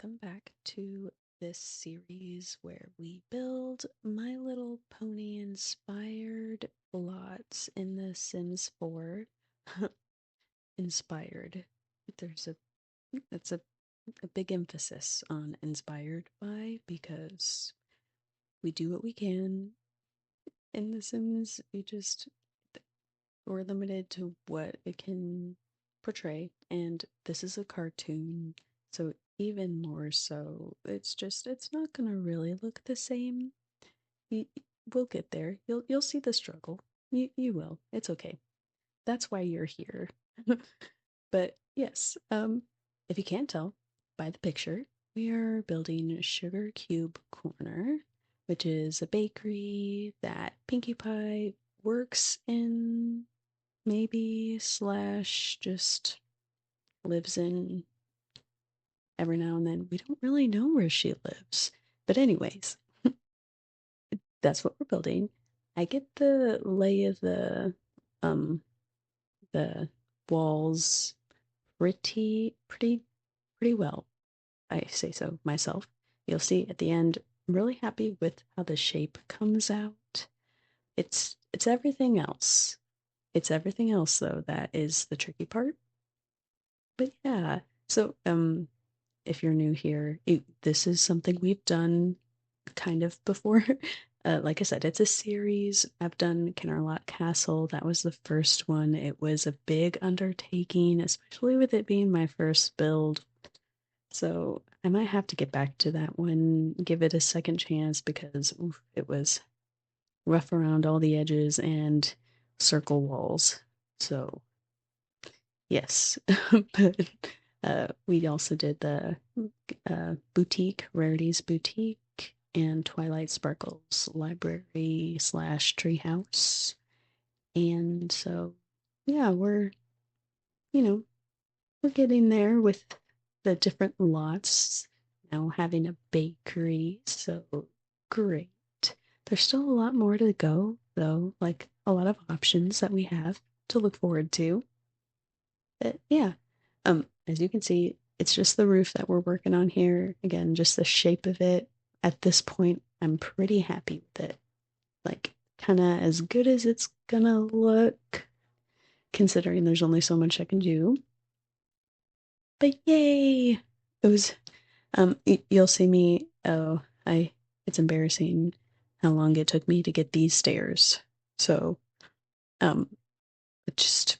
welcome back to this series where we build My Little Pony inspired lots in The Sims 4. Inspired. There's a that's a big emphasis on inspired by because we do what we can in The Sims. We're limited to what it can portray, and this is a cartoon, so even more so, it's not gonna really look the same. You, we'll get there. You'll see the struggle. You will. It's okay. That's why you're here. But yes, if you can't tell by the picture, we are building Sugarcube Corner, which is a bakery that Pinkie Pie works in, maybe, slash just lives in every now and then. We don't really know where she lives. But anyways, that's what we're building. I get the lay of um the walls pretty well. I say so myself. You'll see at the end, I'm really happy with how the shape comes out. It's everything else. It's everything else though that is the tricky part. But yeah, so if you're new here, this is something we've done kind of before. Like I said, it's a series. I've done Canterlot Castle. That was the first one. It was a big undertaking, especially with it being my first build. So I might have to get back to that one, give it a second chance because it was rough around all the edges and circle walls. So yes, but we also did the boutique, Rarities Boutique, and Twilight Sparkles Library slash Treehouse. And so, yeah, you know, we're getting there with the different lots. Now having a bakery, so great. There's still a lot more to go, though, like a lot of options that we have to look forward to. But yeah, as you can see, it's just the roof that we're working on here. Again, just the shape of it. At this point, I'm pretty happy with it. Like, kind of as good as it's gonna look, considering there's only so much I can do. But yay! It was, you'll see me, it's embarrassing how long it took me to get these stairs. So, um, just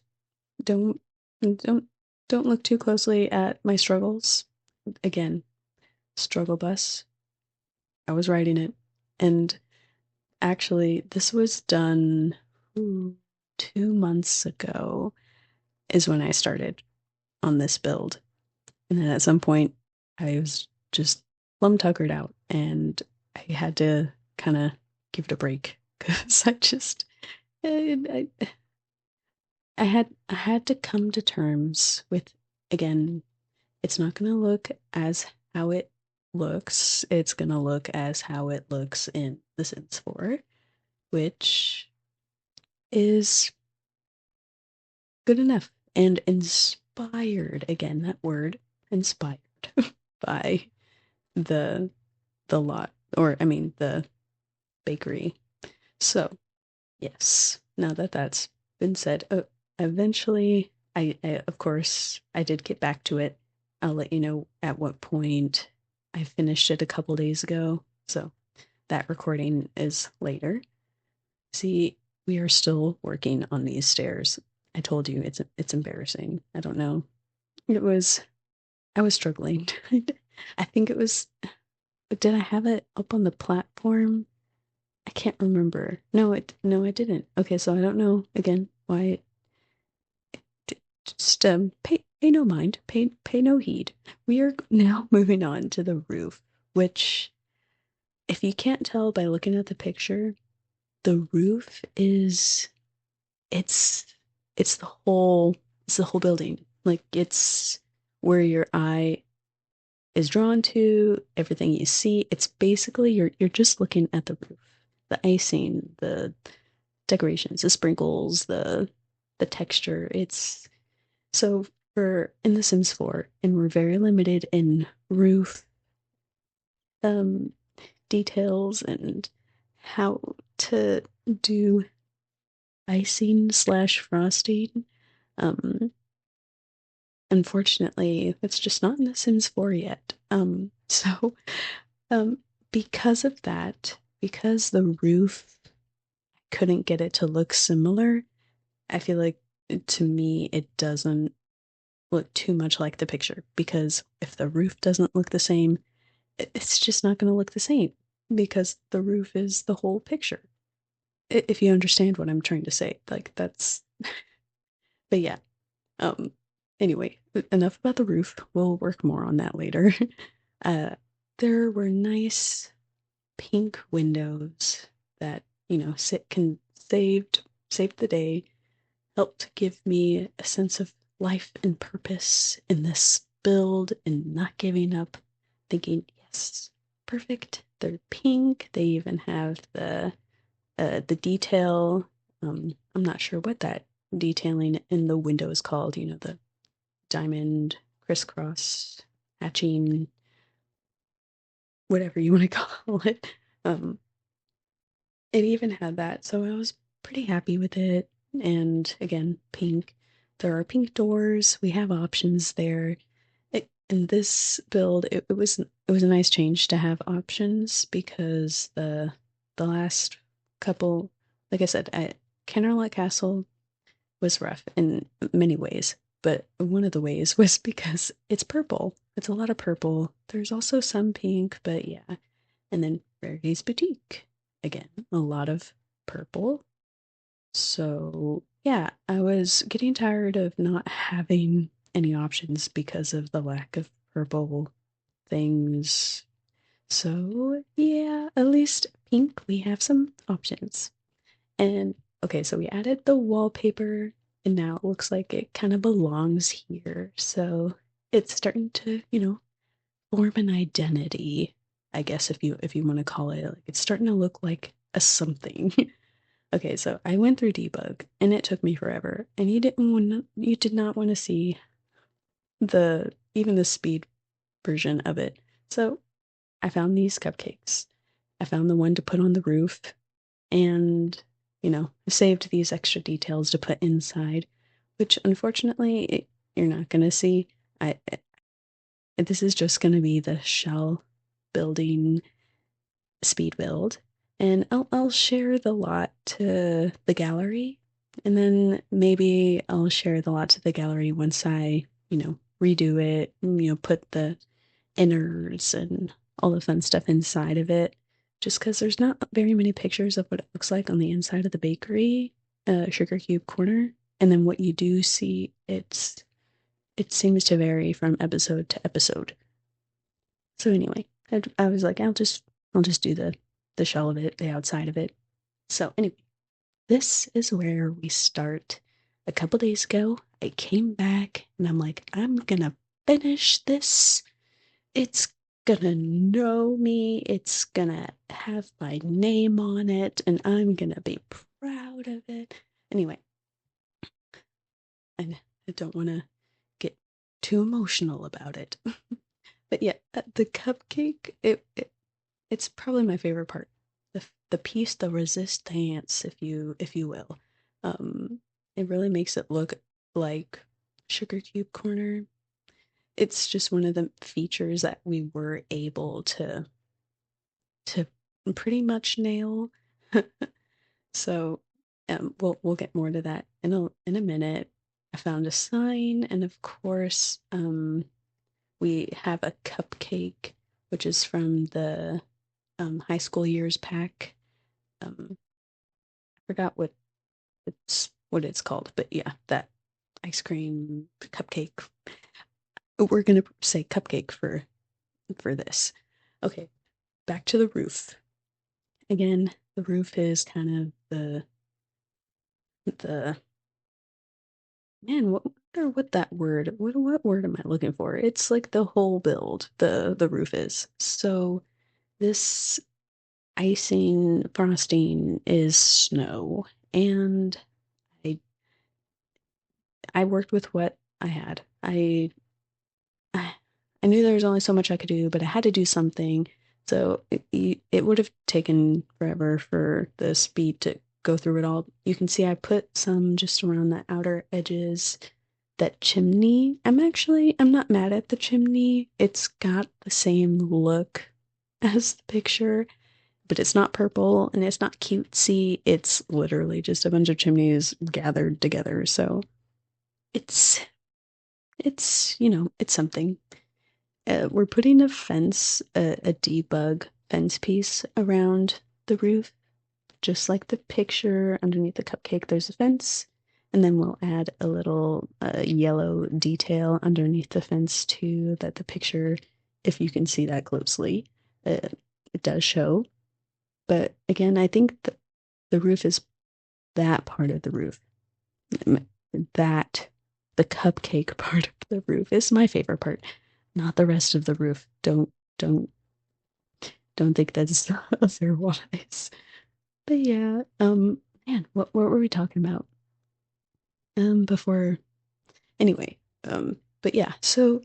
don't don't don't look too closely at my struggles. Again, struggle bus. I was writing it, and actually, this was done 2 months ago. Is when I started on this build, and then at some point, I was just plumb tuckered out, and I had to kind of give it a break because I, I had to come to terms with, again, it's not going to look as how it looks. It's going to look as how it looks in The Sims 4, which is good enough and inspired. Again, that word, inspired by the lot, or I mean the bakery. So, yes, now that that's been said, eventually, of course, I did get back to it. I'll let you know at what point. I finished it a couple days ago, so that recording is later. See, we are still working on these stairs. I told you it's embarrassing. I don't know. I was struggling. I think it was, did I have it up on the platform? I can't remember. No, I didn't. Okay, so I don't know again why. Just pay no mind, pay no heed. We are now moving on to the roof, which, if you can't tell by looking at the picture, the roof is it's it's the whole building. Like, it's where your eye is drawn to, everything you see. It's basically you're just looking at the roof, the icing, the decorations, the sprinkles, the texture. It's so, for in The Sims 4, and we're very limited in roof um, details and how to do icing slash frosting. Um, Unfortunately, it's just not in The Sims 4 yet. So um, because of that, because the roof couldn't get it to look similar, I feel like to me it doesn't look too much like the picture. Because if the roof doesn't look the same, it's just not going to look the same because the roof is the whole picture. If you understand what I'm trying to say, like that's. But yeah, Um, anyway, enough about the roof. We'll work more on that later. uh, there were nice pink windows that, sit can saved the day, helped give me a sense of life and purpose in this build and not giving up, thinking, yes, perfect. They're pink. They even have the detail. I'm not sure what that detailing in the window is called, the diamond, crisscross, hatching, whatever you want to call it. Um, it even had that, so I was pretty happy with it. And again, pink. There are pink doors. We have options there. In this build, it was a nice change to have options because the last couple, like I said, at Canterlot Castle was rough in many ways, but one of the ways was because it's purple. It's a lot of purple. There's also some pink, but yeah. And then Rarity's Boutique. Again, a lot of purple. So yeah, I was getting tired of not having any options because of the lack of purple things. So yeah, at least pink, we have some options. And okay, so we added the wallpaper, and now it looks like it kind of belongs here. So it's starting to, form an identity, I guess if you want to call it. Like it's starting to look like a something. Okay, so I went through debug and it took me forever. And you did not want to see even the speed version of it. So I found these cupcakes. I found the one to put on the roof and saved these extra details to put inside, which unfortunately you're not going to see. This is just going to be the shell building speed build, and I'll share the lot to the gallery, and then maybe I'll share the lot to the gallery once I redo it, put the innards and all the fun stuff inside of it. Just because there's not very many pictures of what it looks like on the inside of the bakery, Sugarcube Corner, and then what you do see, it seems to vary from episode to episode. So anyway, I was like, I'll just do the shell of it, the outside of it. So anyway, this is where we start. A couple days ago, I came back and I'm like, I'm gonna finish this. It's gonna know me. It's gonna have my name on it, and I'm gonna be proud of it. Anyway, I don't want to get too emotional about it. But yeah, the cupcake, it's probably my favorite part. The piece de resistance, if you will. Um, it really makes it look like Sugarcube Corner. It's just one of the features that we were able to pretty much nail. So we'll get more to that in a minute. I found a sign, and of course, we have a cupcake, which is from the high school years pack. I forgot what it's called, but yeah, that ice cream cupcake. We're gonna say cupcake for this. Okay, back to the roof. Again, the roof is kind of the man. What that word? What word am I looking for? It's like the whole build. The roof is so. This icing frosting is snow, and I I worked with what I had. I knew there was only so much I could do, but I had to do something. So it would have taken forever for the speed to go through it all. You can see I put some just around the outer edges. That chimney, I'm not mad at the chimney. It's got the same look as the picture, but it's not purple and it's not cutesy. It's literally just a bunch of chimneys gathered together. So it's, it's something. We're putting a fence, a debug fence piece around the roof, just like the picture underneath the cupcake. There's a fence, and then we'll add a little yellow detail underneath the fence too. That the picture, if you can see that closely, it does show. But again, I think the roof is that part of the roof. That the cupcake part of the roof is my favorite part, not the rest of the roof. Don't think that's otherwise. But yeah, man, what were we talking about? Before anyway, but yeah, so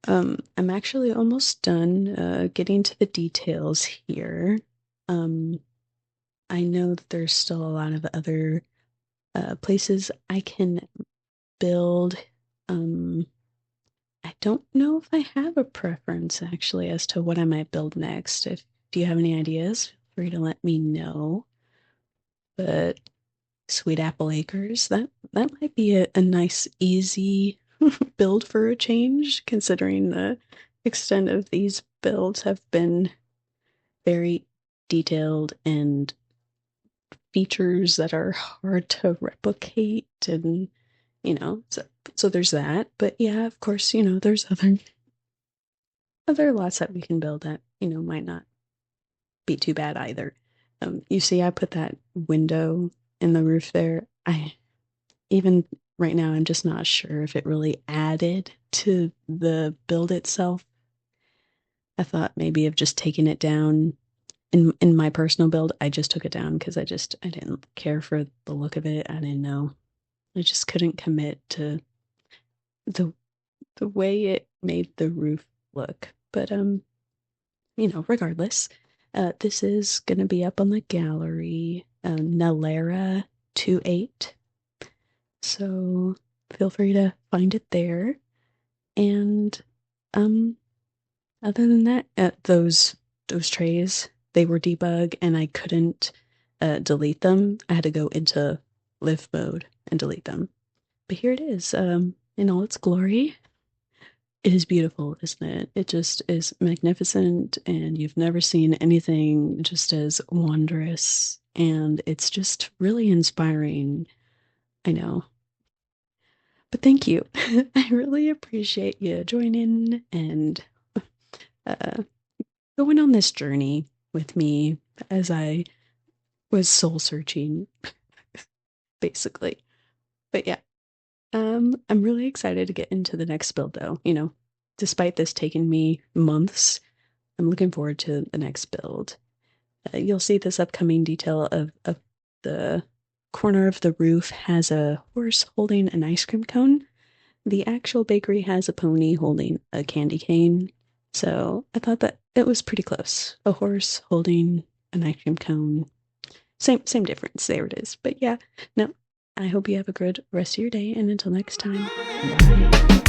I'm actually almost done getting to the details here. I know that there's still a lot of other places I can build. I don't know if I have a preference actually as to what I might build next. If do you have any ideas, feel free to let me know. But Sweet Apple Acres, that might be a nice, easy build for a change, considering the extent of these builds have been very detailed and features that are hard to replicate, and so there's that. But yeah, of course, there's other lots that we can build that might not be too bad either. You see, I put that window in the roof there. Even right now, I'm just not sure if it really added to the build itself. I thought maybe of just taking it down. In my personal build, I just took it down because I didn't care for the look of it. I didn't know. I just couldn't commit to the way it made the roof look. But regardless, this is gonna be up on the gallery, Nalera 28. So feel free to find it there. And other than that, those trays, they were debug and I couldn't delete them. I had to go into live mode and delete them. But here it is, in all its glory. It is beautiful, isn't it? It just is magnificent, and you've never seen anything just as wondrous, and it's just really inspiring. I know. But thank you. I really appreciate you joining and uh, going on this journey with me as I was soul searching, basically. But yeah, I'm really excited to get into the next build, though. Despite this taking me months, I'm looking forward to the next build. You'll see this upcoming detail of the corner of the roof has a horse holding an ice cream cone. The actual bakery has a pony holding a candy cane. So I thought that it was pretty close. A horse holding an ice cream cone. Same difference. There it is. But yeah, no, I hope you have a good rest of your day, and until next time, bye.